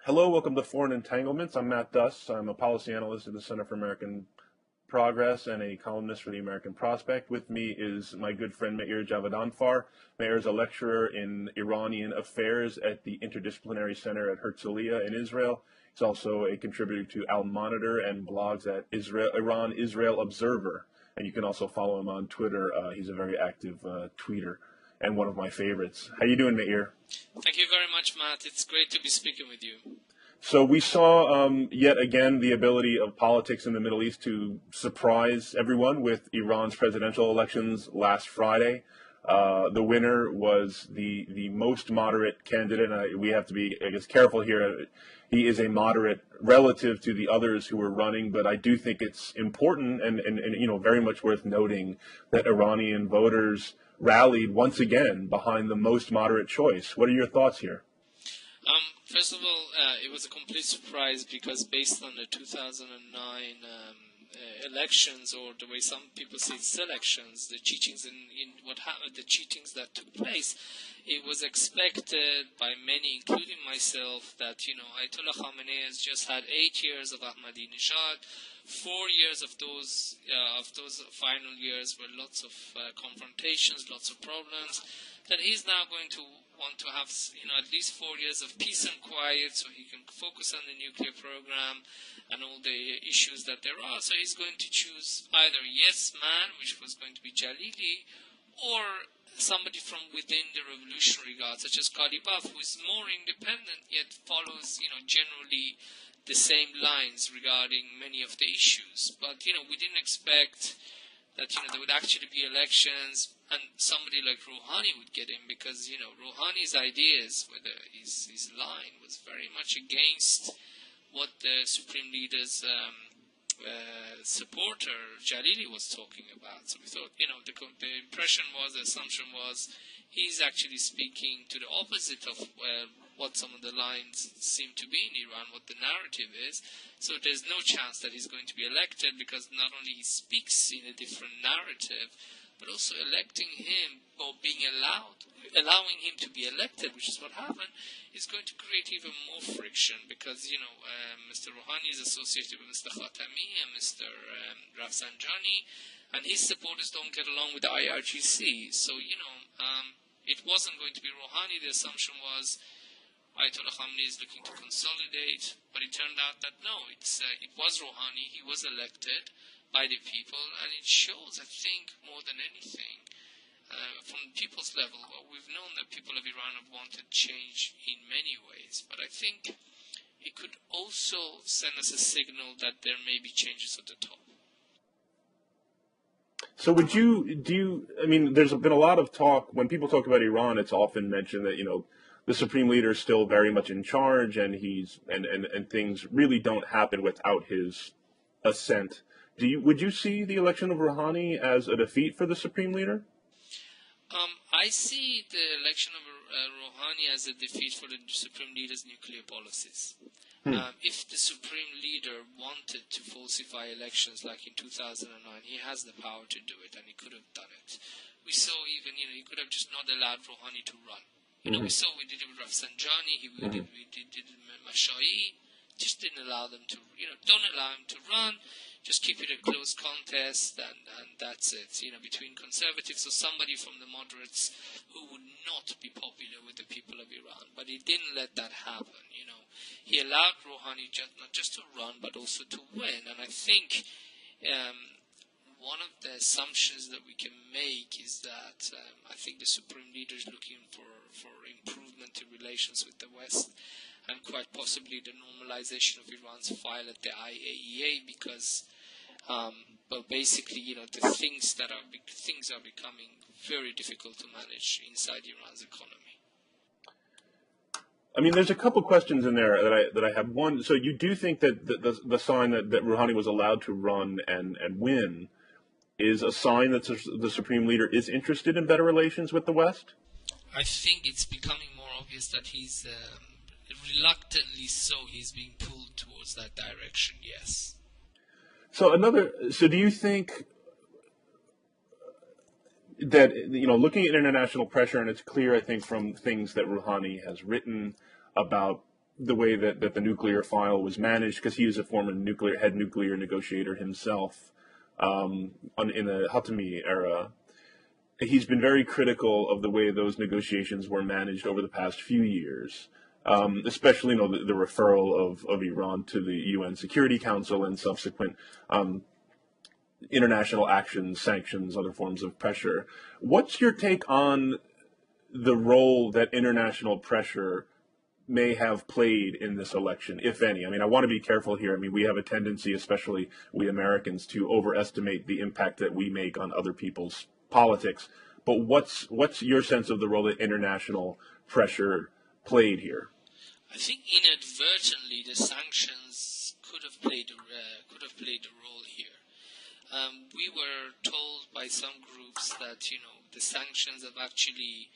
Hello, welcome to Foreign Entanglements. I'm Matt Duss. I'm a policy analyst at the Center for American Progress and a columnist for the American Prospect. With me is my good friend Meir Javedanfar. Meir is a lecturer in Iranian affairs at the Interdisciplinary Center at Herzliya in Israel. He's also a contributor to Al Monitor and blogs at Iran Israel Observer. And you can also follow him on Twitter. He's a very active tweeter and one of my favorites. How you doing, Meir? Thank you very much, Matt. It's great to be speaking with you. So we saw yet again the ability of politics in the Middle East to surprise everyone with Iran's presidential elections last Friday. The winner was the most moderate candidate. We have to be, I guess, careful here. He is a moderate relative to the others who were running, but I do think it's important and very much worth noting that Iranian voters rallied once again behind the most moderate choice. What are your thoughts here? First of all, it was a complete surprise because based on the 2009 elections, or the way some people say selections, the cheatings in what happened, the cheatings that took place, it was expected by many, including myself, that Ayatollah Khamenei has just had 8 years of Ahmadinejad. 4 years of those final years were lots of confrontations, lots of problems. That he's now going to want to have at least 4 years of peace and quiet, so he can focus on the nuclear program and all the issues that there are. So he's going to choose either yes man, which was going to be Jalili, or somebody from within the revolutionary guard, such as Karibaf, who is more independent yet follows generally the same lines regarding many of the issues. But we didn't expect that there would actually be elections and somebody like Rouhani would get in, because Rouhani's ideas, whether his line was very much against what the Supreme Leader's supporter Jalili was talking about. So we thought the impression was, the assumption was, he's actually speaking to the opposite of what some of the lines seem to be in Iran, what the narrative is. So there's no chance that he's going to be elected, because not only he speaks in a different narrative, but also electing him, or allowing him to be elected, which is what happened, is going to create even more friction, because Mr. Rouhani is associated with Mr. Khatami and Mr. Rafsanjani, and his supporters don't get along with the IRGC. So it wasn't going to be Rouhani. The assumption was Ayatollah Khamenei is looking to consolidate, but it turned out that no, it was Rouhani. He was elected by the people, and it shows, I think, more than anything, from people's level. We've known that people of Iran have wanted change in many ways, but I think it could also send us a signal that there may be changes at the top. So there's been a lot of talk, when people talk about Iran, it's often mentioned that, the Supreme Leader is still very much in charge, and and things really don't happen without his assent. Would you see the election of Rouhani as a defeat for the Supreme Leader? I see the election of Rouhani as a defeat for the Supreme Leader's nuclear policies. If the Supreme Leader wanted to falsify elections like in 2009, he has the power to do it, and he could have done it. We saw even, he could have just not allowed Rouhani to run. We saw we did it with Rafsanjani, we did it with Mashai, just didn't allow them to, don't allow him to run, just keep it a close contest, and that's it, between conservatives or somebody from the moderates who would not be popular with the people of Iran. But he didn't let that happen, He allowed Rouhani not just to run, but also to win. And I think one of the assumptions that we can make is that I think the Supreme Leader is looking for improvement in relations with the West, and quite possibly the normalization of Iran's file at the IAEA, because but basically, the things are becoming very difficult to manage inside Iran's economy. There's a couple questions in there that I have. One, so you do think that the sign that Rouhani was allowed to run and win is a sign that the Supreme Leader is interested in better relations with the West? I think it's becoming more obvious that he's reluctantly so he's being pulled towards that direction. Yes. So do you think that, looking at international pressure, and it's clear, I think, from things that Rouhani has written about the way that the nuclear file was managed, because he was a former head nuclear negotiator himself in the Hatami era. He's been very critical of the way those negotiations were managed over the past few years, especially the referral of Iran to the UN Security Council and subsequent international actions, sanctions, other forms of pressure. What's your take on the role that international pressure may have played in this election, if any? I mean, I want to be careful here. I mean, we have a tendency, especially we Americans, to overestimate the impact that we make on other people's politics. But what's your sense of the role that international pressure played here? I think inadvertently the sanctions could have played a role here. We were told by some groups that the sanctions have actually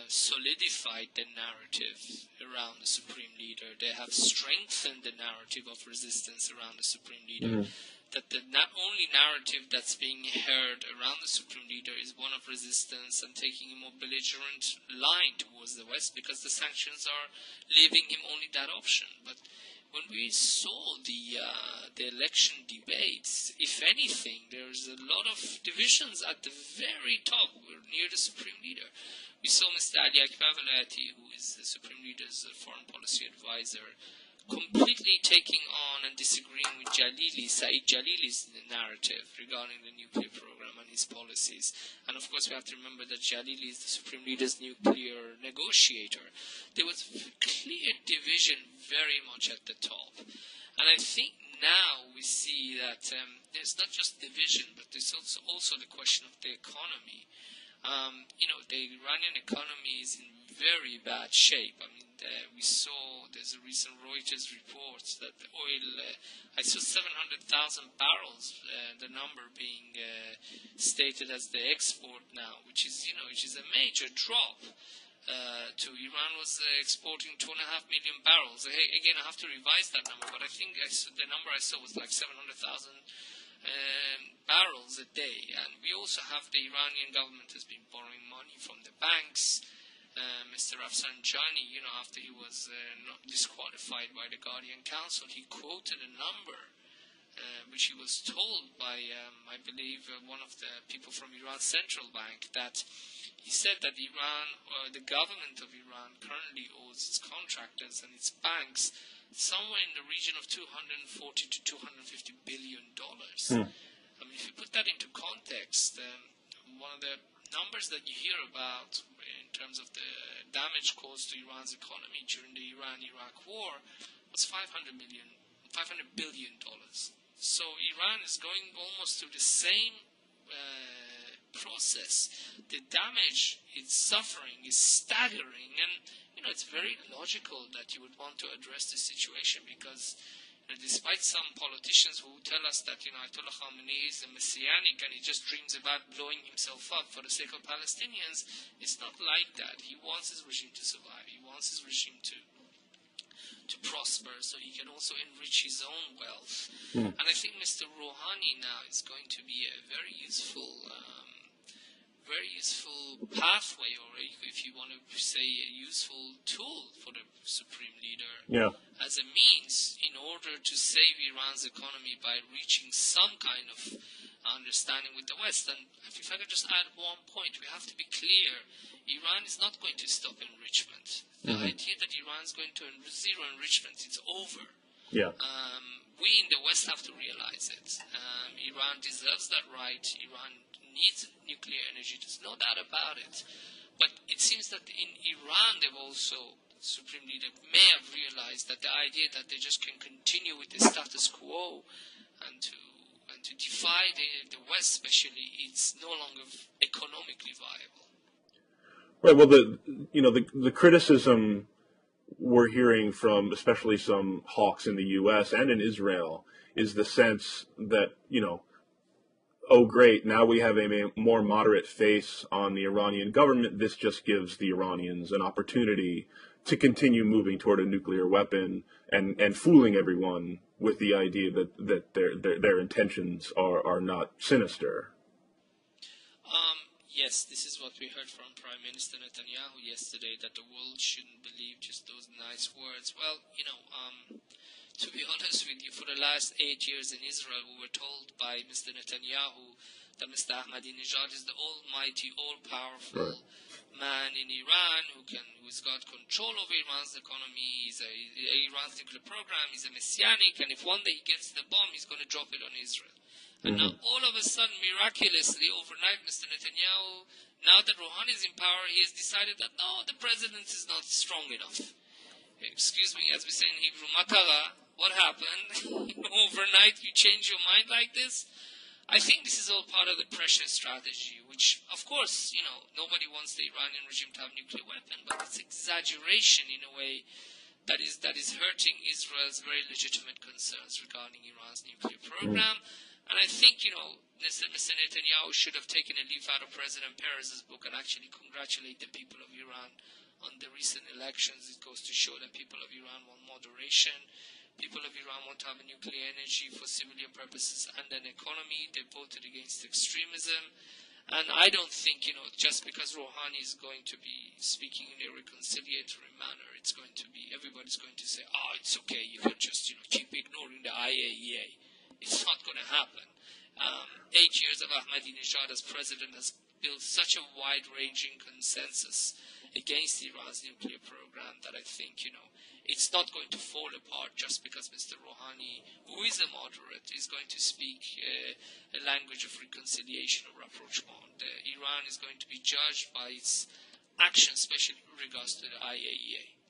solidified the narrative around the Supreme Leader. They have strengthened the narrative of resistance around the Supreme Leader. That the only narrative that's being heard around the Supreme Leader is one of resistance and taking a more belligerent line towards the West, because the sanctions are leaving him only that option. But when we saw the election debates, if anything, there's a lot of divisions at the very top, near the Supreme Leader. We saw Mr. Ali Akbar Velayati, who is the Supreme Leader's foreign policy advisor, completely taking on and disagreeing with Saeed Jalili's narrative regarding the nuclear program and his policies. And of course we have to remember that Jalili is the Supreme Leader's nuclear negotiator. There was clear division very much at the top. And I think now we see that there's not just division, but there's also the question of the economy. The Iranian economy is in very bad shape. I mean, we saw there's a recent Reuters report that the oil, I saw 700,000 barrels, the number being stated as the export now, which is a major drop. To Iran was exporting 2.5 million barrels. Again, I have to revise that number, but I think the number I saw was like 700,000 barrels a day. And we also have the Iranian government has been borrowing money from the banks. Mr. Hassan Rouhani, after he was not disqualified by the Guardian Council, he quoted a number which he was told by, I believe, one of the people from Iran's central bank, that he said that the government of Iran currently owes its contractors and its banks somewhere in the region of $240 to $250 billion. I mean, if you put that into context, one of the numbers that you hear about in terms of the damage caused to Iran's economy during the Iran-Iraq war was $500 billion. So Iran is going almost through the same process. The damage it's suffering is staggering, and it's very logical that you would want to address the situation, because despite some politicians who tell us that Ayatollah Khamenei is a messianic and he just dreams about blowing himself up for the sake of Palestinians, it's not like that. He wants his regime to survive. He wants his regime to prosper, so he can also enrich his own wealth. And I think Mr. Rouhani now is going to be a very useful pathway, or if you want to say a useful tool for the Supreme Leader, as a means in order to save Iran's economy by reaching some kind of understanding with the West. And if I could just add one point, we have to be clear, Iran is not going to stop enrichment. The idea that Iran is going to zero enrichment, it's over. We in the West have to realize it. Iran deserves that right. Iran needs nuclear energy. There's no doubt about it. But it seems that in Iran, they've also, the Supreme Leader may have realized that the idea that they just can continue with the status quo and to defy the West, especially, it's no longer economically viable. Right. Well, the criticism we're hearing from especially some hawks in the U.S. and in Israel is the sense that, oh, great, now we have a more moderate face on the Iranian government. This just gives the Iranians an opportunity to continue moving toward a nuclear weapon and fooling everyone with the idea that their intentions are not sinister. Yes, this is what we heard from Prime Minister Netanyahu yesterday, that the world shouldn't believe just those nice words. Well, to be honest with you, for the last 8 years in Israel, we were told by Mr. Netanyahu that Mr. Ahmadinejad is the almighty, all-powerful man in Iran who's got control over Iran's economy, Iran's nuclear program, he's a messianic, and if one day he gets the bomb, he's going to drop it on Israel. And now, all of a sudden, miraculously, overnight, Mr. Netanyahu, now that Rouhani is in power, he has decided that, no, the president is not strong enough. Excuse me, as we say in Hebrew, Makara, what happened? Overnight, you change your mind like this? I think this is all part of the pressure strategy, which, of course, nobody wants the Iranian regime to have nuclear weapon, but it's exaggeration in a way that is hurting Israel's very legitimate concerns regarding Iran's nuclear program. And I think, Mr. Netanyahu should have taken a leaf out of President Peres's book and actually congratulate the people of Iran on the recent elections. It goes to show that people of Iran want moderation. People of Iran want to have nuclear energy for civilian purposes and an economy. They voted against extremism. And I don't think, just because Rouhani is going to be speaking in a reconciliatory manner, everybody's going to say, it's okay, you can just, keep ignoring the IAEA. It's not going to happen. 8 years of Ahmadinejad as president has built such a wide-ranging consensus against Iran's nuclear program that I think, it's not going to fall apart just because Mr. Rouhani, who is a moderate, is going to speak a language of reconciliation or rapprochement. Iran is going to be judged by its actions, especially in regards to the IAEA.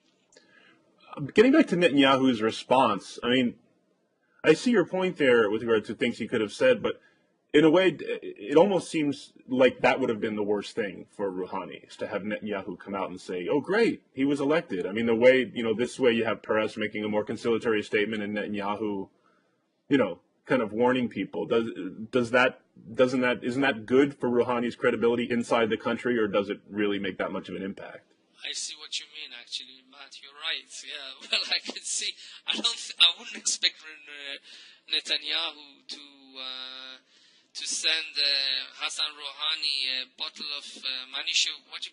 Getting back to Netanyahu's response, I see your point there with regard to things he could have said, but in a way, it almost seems like that would have been the worst thing for Rouhani, is to have Netanyahu come out and say, oh, great, he was elected. The way, this way you have Peres making a more conciliatory statement and Netanyahu, kind of warning people. Isn't that good for Rouhani's credibility inside the country, or does it really make that much of an impact? I see what you mean, actually, Matt. You're right. Yeah, well, I can see. I wouldn't expect Netanyahu to send Hassan Rouhani a bottle of Manischewitz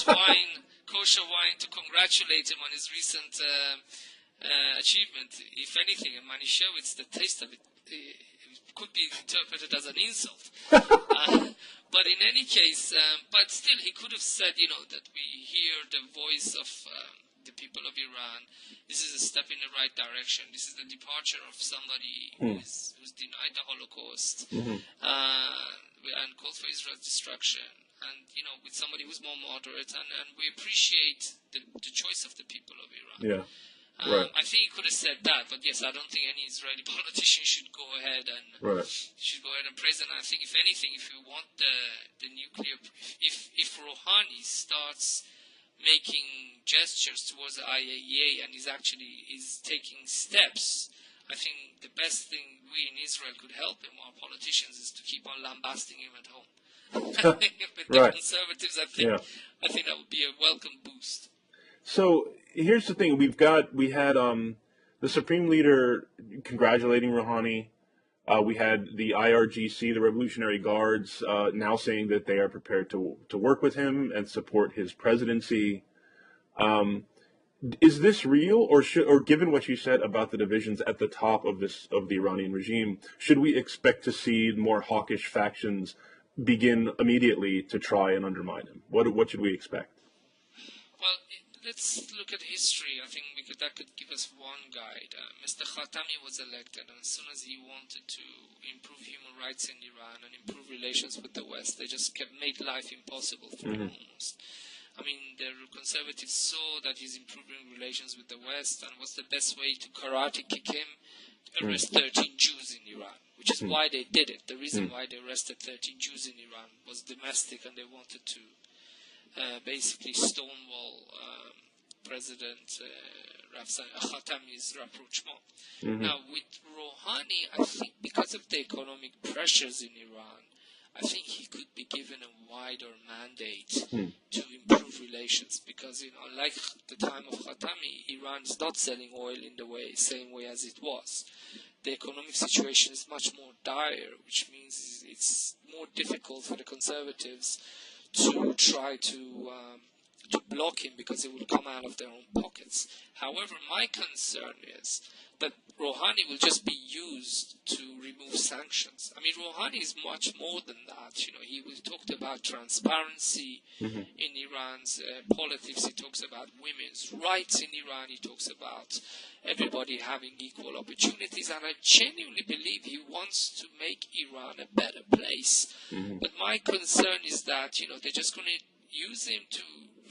wine, kosher wine, to congratulate him on his recent achievement. If anything, Manischewitz, the taste of it could be interpreted as an insult. But in any case, but still, he could have said, that we hear the voice of the people of Iran. This is a step in the right direction. This is the departure of somebody who's denied the Holocaust and called for Israel's destruction. And, with somebody who's more moderate. And we appreciate the choice of the people of Iran. Yeah. Right. I think he could have said that, but yes, I don't think any Israeli politician should go ahead and praise it. And I think, if anything, if you want the nuclear, if Rouhani starts making gestures towards the IAEA and is taking steps, I think the best thing we in Israel could help him, our politicians, is to keep on lambasting him at home. With the conservatives, I think that would be a welcome boost. So here's the thing: we had the Supreme Leader congratulating Rouhani. We had the IRGC, the Revolutionary Guards, now saying that they are prepared to work with him and support his presidency. Is this real, or given what you said about the divisions at the top of the Iranian regime, should we expect to see more hawkish factions begin immediately to try and undermine him? What should we expect? Well, let's look at history. I think that could give us one guide. Mr. Khatami was elected, and as soon as he wanted to improve human rights in Iran and improve relations with the West, they just made life impossible for him almost. The conservatives saw that he's improving relations with the West, and what's the best way to karate kick him? Arrest 13 Jews in Iran, which is why they did it. The reason why they arrested 13 Jews in Iran was domestic, and they wanted to basically stonewall President Khatami's rapprochement. Now, with Rouhani, I think because of the economic pressures in Iran, I think he could be given a wider mandate to improve relations, because, like the time of Khatami, Iran is not selling oil in the same way as it was. the economic situation is much more dire, which means it's more difficult for the conservatives to try to block him because it will come out of their own pockets. However, my concern is that Rouhani will just be used to remove sanctions. I mean, Rouhani is much more than that. You know, he talked about transparency in Iran's politics. He talks about women's rights in Iran. He talks about everybody having equal opportunities. And I genuinely believe he wants to make Iran a better place. But my concern is that, you know, they're just going to use him to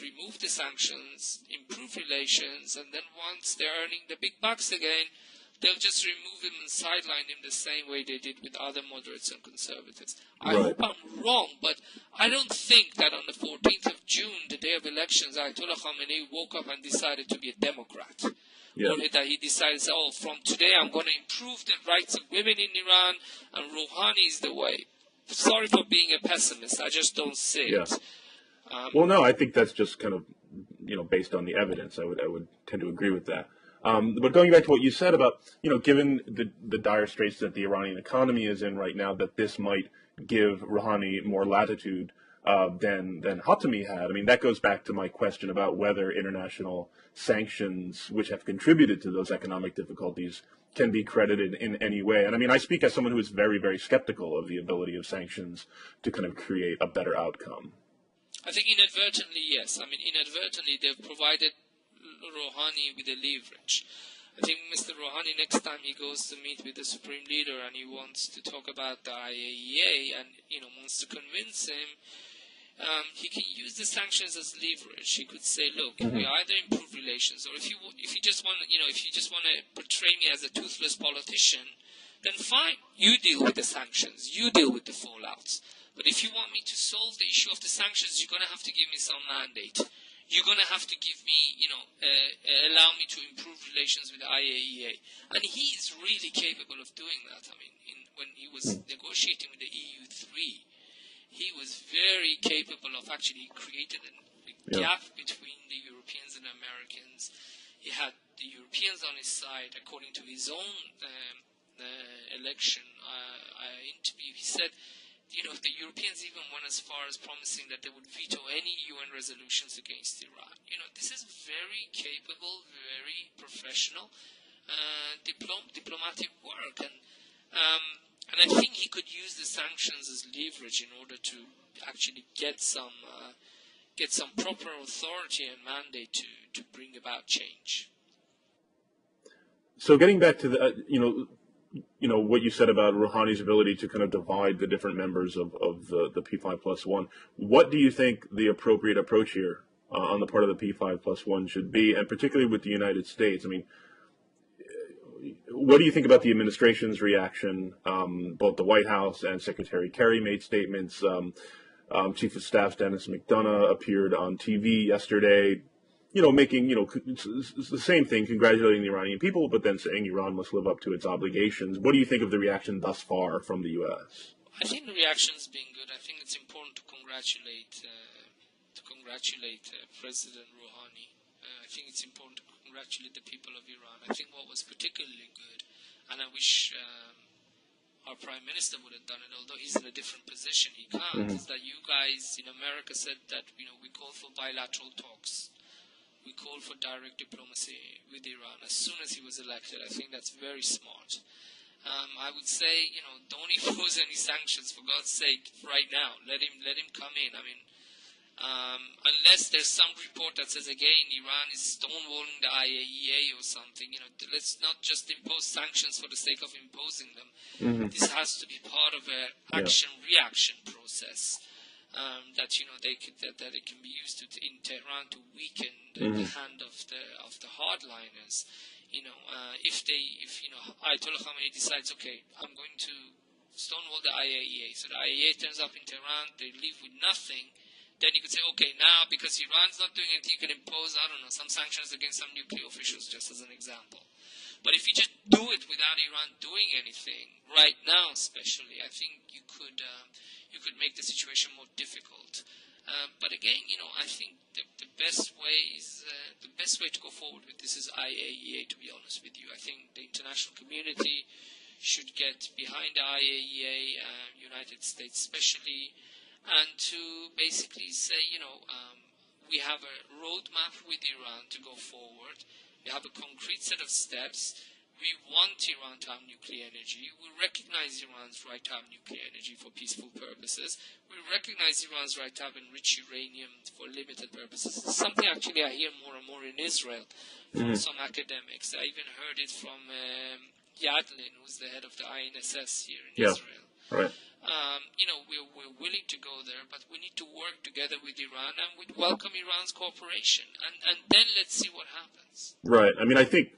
remove the sanctions, improve relations, and then once they're earning the big bucks again, they'll just remove him and sideline him the same way they did with other moderates and conservatives. I hope I'm wrong, but I don't think that on the 14th of June, the day of elections, Ayatollah Khamenei woke up and decided to be a Democrat. Or that he decides, oh, from today I'm going to improve the rights of women in Iran, and Rouhani is the way. Sorry for being a pessimist, I just don't see it. Well, no, I think that's just kind of, you know, based on the evidence. I would tend to agree with that. But going back to what you said about, you know, given the dire straits that the Iranian economy is in right now, that this might give Rouhani more latitude than Khatami had. I mean, that goes back to my question about whether international sanctions, which have contributed to those economic difficulties, can be credited in any way. And I mean, I speak as someone who is very, very skeptical of the ability of sanctions to kind of create a better outcome. I think inadvertently, yes. I mean, inadvertently, they've provided Rouhani with a leverage. I think Mr. Rouhani, next time he goes to meet with the Supreme Leader and he wants to talk about the IAEA and, you know, wants to convince him, he can use the sanctions as leverage. He could say, look, we either improve relations, or if you just want, you know, if you just want to portray me as a toothless politician, then fine, you deal with the sanctions, you deal with the fallouts. But if you want me to solve the issue of the sanctions, you're going to have to give me some mandate. You're going to have to give me, you know, allow me to improve relations with the IAEA. And he is really capable of doing that. I mean, when he was negotiating with the EU3, he was very capable of actually creating a gap between the Europeans and Americans. He had the Europeans on his side, according to his own election interview. He said, you know, the Europeans even went as far as promising that they would veto any UN resolutions against Iran. You know, this is very capable, very professional, diplomatic work, and I think he could use the sanctions as leverage in order to actually get some proper authority and mandate to bring about change. So getting back to the, you know, what you said about Rouhani's ability to kind of divide the different members of the P5+1. What do you think the appropriate approach here on the part of the P5+1 should be, and particularly with the United States? I mean, what do you think about the administration's reaction? Both the White House and Secretary Kerry made statements. Chief of Staff Dennis McDonough appeared on TV yesterday, you know, making, you know, it's the same thing, congratulating the Iranian people, but then saying Iran must live up to its obligations. What do you think of the reaction thus far from the U.S.? I think the reaction's been good. I think it's important to congratulate President Rouhani. I think it's important to congratulate the people of Iran. I think what was particularly good, and I wish our Prime Minister would have done it, although he's in a different position, he can't, is that you guys in America said that, you know, we call for bilateral talks. We called for direct diplomacy with Iran as soon as he was elected. I think that's very smart. I would say, you know, don't impose any sanctions, for God's sake, right now. Let him come in. I mean, unless there's some report that says, again, Iran is stonewalling the IAEA or something, you know, let's not just impose sanctions for the sake of imposing them. This has to be part of an action-reaction process. That, you know, that it can be used in Tehran to weaken the hand of the hardliners. You know, if you know, Ayatollah Khamenei decides, okay, I'm going to stonewall the IAEA, so the IAEA turns up in Tehran, they leave with nothing, then you could say, okay, now because Iran's not doing anything, you can impose, I don't know, some sanctions against some nuclear officials, just as an example. But if you just do it without Iran doing anything, right now especially, I think you could make the situation more difficult. But again, you know, I think the best way to go forward with this is IAEA, to be honest with you. I think the international community should get behind the IAEA, United States especially, and to basically say, we have a roadmap with Iran to go forward. We have a concrete set of steps. We want Iran to have nuclear energy. We recognize Iran's right to have nuclear energy for peaceful purposes. We recognize Iran's right to have enriched uranium for limited purposes. It's something actually I hear more and more in Israel from some academics. I even heard it from Yadlin, who's the head of the INSS here in Israel. Right. We're willing to go there, but we need to work together with Iran, and we'd welcome Iran's cooperation, and then let's see what happens. Right. I mean, I think,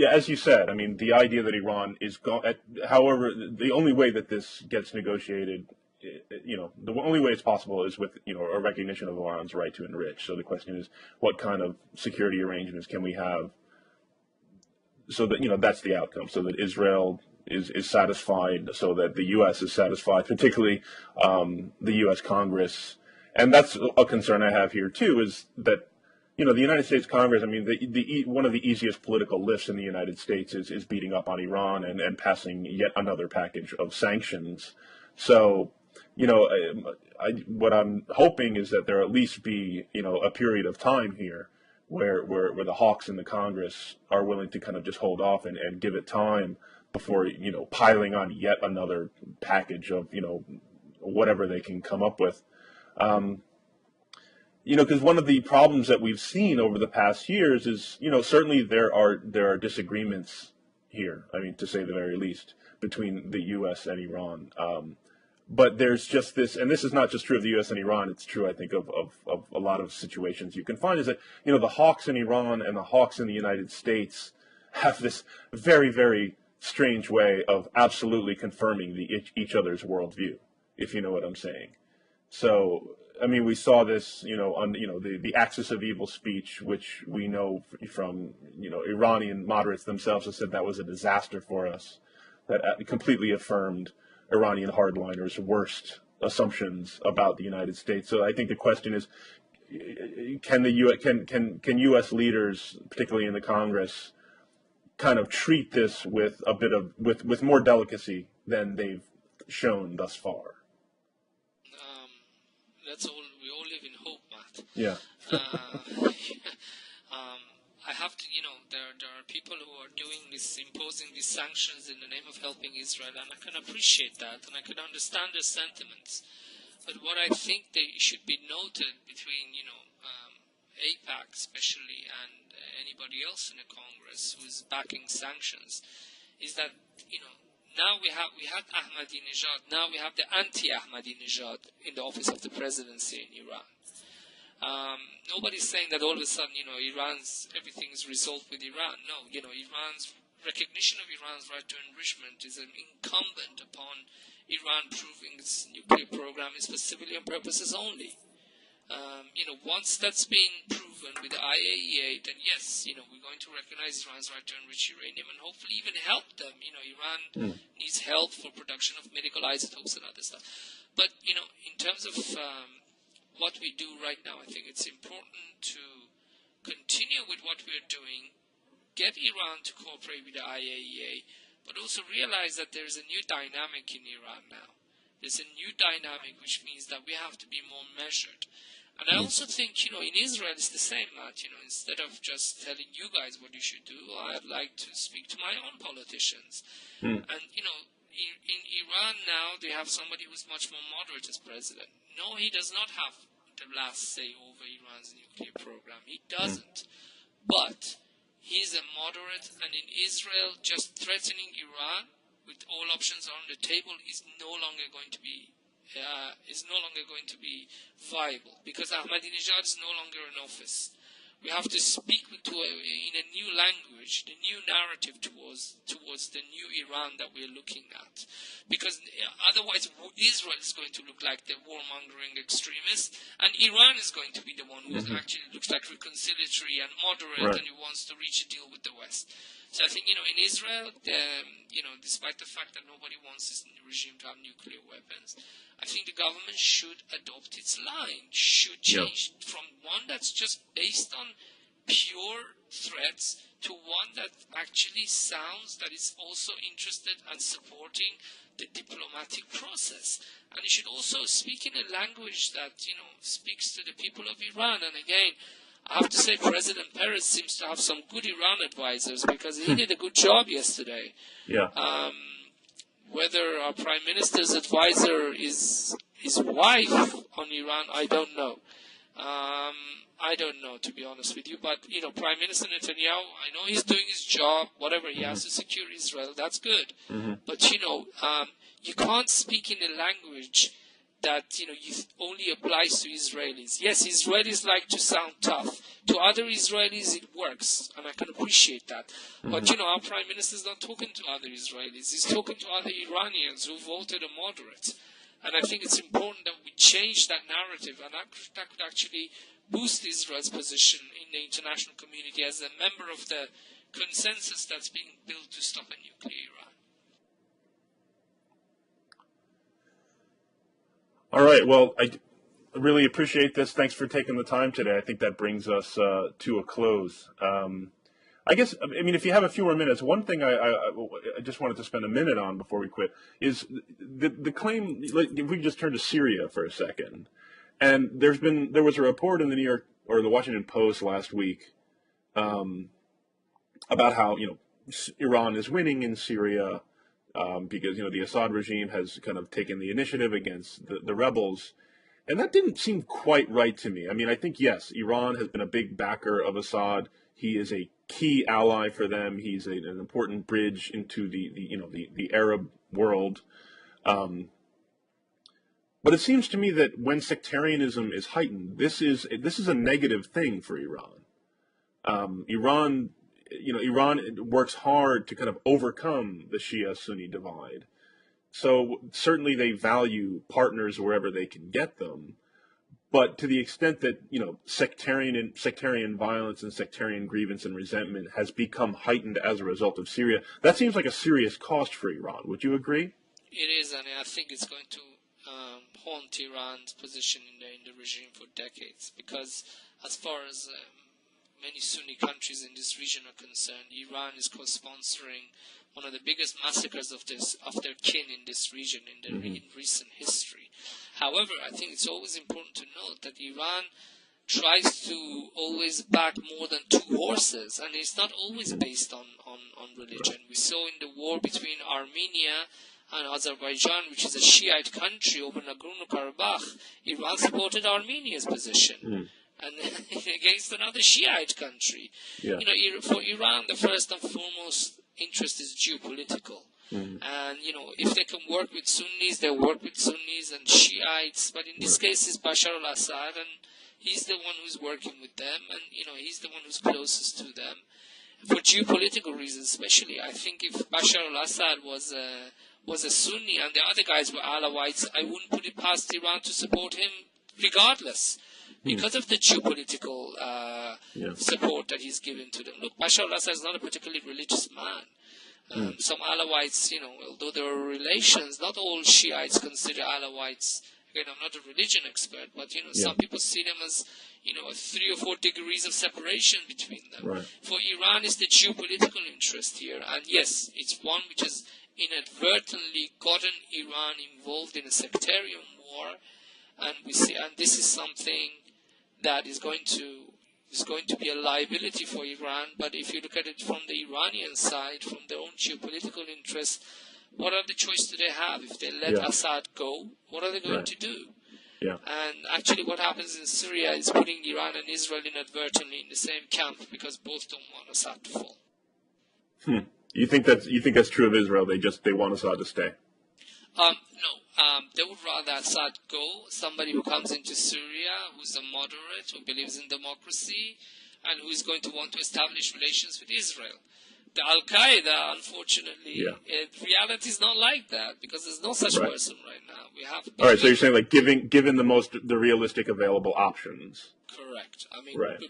as you said, I mean, the idea that Iran is however, the only way that this gets negotiated, the only way it's possible is with, a recognition of Iran's right to enrich. So the question is, what kind of security arrangements can we have so that, that's the outcome, so that Israel is satisfied, so that the U.S. is satisfied, particularly the U.S. Congress. And that's a concern I have here, too, is that, the United States Congress, I mean, one of the easiest political lifts in the United States is beating up on Iran and passing yet another package of sanctions. So, what I'm hoping is that there at least be, a period of time here where the hawks in the Congress are willing to kind of just hold off and give it time before, piling on yet another package of, whatever they can come up with. Because one of the problems that we've seen over the past years is, certainly there are disagreements here, I mean, to say the very least, between the U.S. and Iran. But there's just this, and this is not just true of the U.S. and Iran, it's true, I think, of a lot of situations you can find, is that, the hawks in Iran and the hawks in the United States have this very, very strange way of absolutely confirming each other's worldview, if you know what I'm saying. So, I mean, we saw this, on, the axis of evil speech, which we know from, Iranian moderates themselves have said that was a disaster for us, that completely affirmed Iranian hardliners' worst assumptions about the United States. So I think the question is, can U.S. leaders, particularly in the Congress, kind of treat this with a bit of with more delicacy than they've shown thus far? That's all. We all live in hope, Matt. Yeah. I have to, there are people who are doing this, imposing these sanctions in the name of helping Israel, and I can appreciate that, and I can understand their sentiments. But what I think they should be noted between, AIPAC especially, and anybody else in the Congress who is backing sanctions, is that, now we had Ahmadinejad, now we have the anti-Ahmadinejad in the office of the presidency in Iran. Nobody's saying that all of a sudden, everything's resolved with Iran. No, Iran's recognition of Iran's right to enrichment is incumbent upon Iran proving its nuclear program is for civilian purposes only. Once that's been proven with the IAEA, then yes, we're going to recognize Iran's right to enrich uranium and hopefully even help them. Iran needs help for production of medical isotopes and other stuff. But, in terms of what we do right now, I think it's important to continue with what we're doing, get Iran to cooperate with the IAEA, but also realize that there's a new dynamic in Iran now. There's a new dynamic, which means that we have to be more measured. And I also think, in Israel it's the same, Matt. Instead of just telling you guys what you should do, I'd like to speak to my own politicians. And, in Iran now, they have somebody who's much more moderate as president. No, he does not have the last say over Iran's nuclear program. He doesn't. But he's a moderate, and in Israel, just threatening Iran with all options on the table is no longer going to be viable, because Ahmadinejad is no longer in office. We have to speak in a new language, the new narrative towards the new Iran that we're looking at. Because otherwise Israel is going to look like the warmongering extremist, and Iran is going to be the one who actually looks like reconciliatory and moderate, and who wants to reach a deal with the West. So I think, in Israel, despite the fact that nobody wants this regime to have nuclear weapons, I think the government should adopt its line, should change from one that's just based on pure threats to one that actually sounds that is also interested and supporting the diplomatic process. And it should also speak in a language that, speaks to the people of Iran. And again, I have to say President Peres seems to have some good Iran advisors, because he did a good job yesterday. Yeah. Whether our Prime Minister's advisor is his wife on Iran, I don't know. I don't know, to be honest with you. But, Prime Minister Netanyahu, I know he's doing his job, whatever he has to secure Israel, that's good. But, you can't speak in a language that, only applies to Israelis. Yes, Israelis like to sound tough. To other Israelis, it works, and I can appreciate that. But, our Prime Minister is not talking to other Israelis. He's talking to other Iranians who voted a moderate. And I think it's important that we change that narrative, and that could actually boost Israel's position in the international community as a member of the consensus that's being built to stop a nuclear Iran. All right. Well, I really appreciate this. Thanks for taking the time today. I think that brings us to a close. I guess, if you have a few more minutes, one thing I just wanted to spend a minute on before we quit is the claim, if we just turn to Syria for a second. And there was a report in the New York or the Washington Post last week about how, Iran is winning in Syria because, the Assad regime has kind of taken the initiative against the rebels. And that didn't seem quite right to me. I think, yes, Iran has been a big backer of Assad. He is a key ally for them. He's an important bridge into the Arab world. But it seems to me that when sectarianism is heightened, this is a negative thing for Iran. Iran works hard to kind of overcome the Shia-Sunni divide. So certainly they value partners wherever they can get them. But to the extent that, sectarian violence and sectarian grievance and resentment has become heightened as a result of Syria, that seems like a serious cost for Iran. Would you agree? It is, and I think it's going to haunt Iran's position in the regime for decades. Because as far as many Sunni countries in this region are concerned, Iran is co-sponsoring one of the biggest massacres of their kin in this region in recent history. However, I think it's always important to note that Iran tries to always back more than two horses, and it's not always based on religion. We saw in the war between Armenia and Azerbaijan, which is a Shiite country over Nagorno-Karabakh, Iran supported Armenia's position. And against another Shiite country. Yeah. For Iran, the first and foremost interest is geopolitical. And, if they can work with Sunnis, they work with Sunnis and Shiites. But in this case, it's Bashar al-Assad, and he's the one who's working with them, and, he's the one who's closest to them. For geopolitical reasons, especially, I think if Bashar al-Assad was a Sunni and the other guys were Alawites, I wouldn't put it past Iran to support him regardless. Because of the geopolitical support that he's given to them. Look, Bashar al-Assad is not a particularly religious man. Some Alawites, although there are relations, not all Shiites consider Alawites. Again, I'm not a religion expert, but, some people see them as, 3 or 4 degrees of separation between them. Right. For Iran, it's the geopolitical interest here. And yes, it's one which has inadvertently gotten Iran involved in a sectarian war. And this is something that is going to be a liability for Iran. But if you look at it from the Iranian side, from their own geopolitical interests, what other choice do they have? If they let Assad go, what are they going to do? Yeah. And actually what happens in Syria is putting Iran and Israel inadvertently in the same camp, because both don't want Assad to fall. You think that's true of Israel? They want Assad to stay? No. They would rather Assad go, somebody who comes into Syria, who's a moderate, who believes in democracy, and who is going to want to establish relations with Israel. The Al-Qaeda, unfortunately, reality is not like that, because there's no such person right now. We have. All right, so you're saying given the realistic available options. Correct.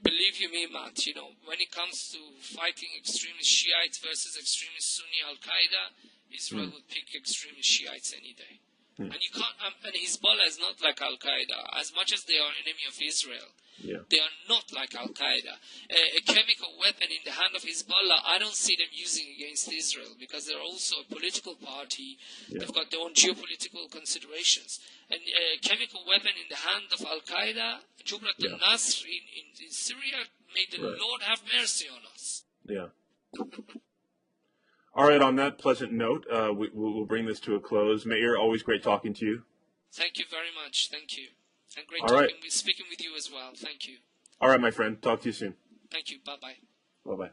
Believe you me, Matt, when it comes to fighting extremist Shiites versus extremist Sunni Al-Qaeda, Israel would pick extremist Shiites any day. And you can't. And Hezbollah is not like Al Qaeda. As much as they are enemy of Israel, Yeah. They are not like Al-Qaeda. A chemical weapon in the hand of Hezbollah, I don't see them using against Israel, because they're also a political party. Yeah. They've got their own geopolitical considerations. And a chemical weapon in the hand of Al-Qaeda, Jubrat al-Nasr in Syria, may the Lord have mercy on us. Yeah. All right, on that pleasant note, we'll bring this to a close. Meir, always great talking to you. Thank you very much. Thank you. And great speaking with you as well. Thank you. All right, my friend. Talk to you soon. Thank you. Bye-bye. Bye-bye.